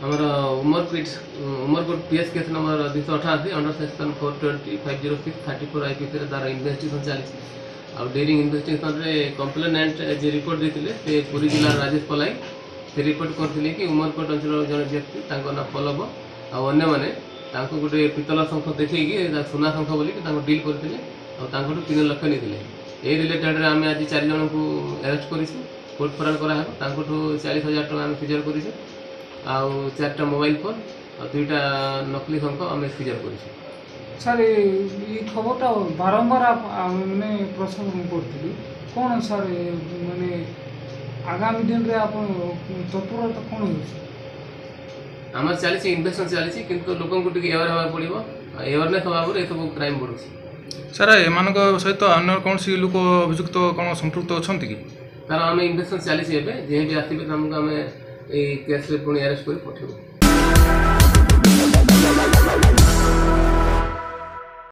ଆମର Umerkote PS case number 288 under section 420/506/34 IPC द्वारा investigation चली ड्यूरिंग इन्वेस्टिगेशन रे कंप्लेनेंट जे रिपोर्ट देते से पुरी जिला राजेश पलाई से रिपोर्ट करते कि उमरकोट अंचल जन व्यक्ति ना पल्लव आने मैंने गोटे पितल शंख देखी सुना शंख बोलिक डिल करते 3 लाख नहीं ये रिलेटेड आम आज 4 जन को अरेस्ट कर कोर्ट फरार कराहब 40,000 टका आम सीजर कर 4टा मोबाइल फोन और 2टा नकली शंख आम सीजर कर सर ये खबरटा बारंबार मैंने प्रश्न करी कौन सर माने आगामी दिन रे आप तत्परता कौन हो आम चली इन्वेस्टिगेशन चली कि लोक अवेयर हाँ पड़ो अवेयरनेस हवा ये सब क्राइम बढ़ू सर एम सहित अन्य कौन सी लोक अभियुक्त कौन संपृक्त अच्छा कि तार आम इन्वेस्टिगेशन चली जे भी आसवे आम केस पुणी अरेस्ट कर पठेबू।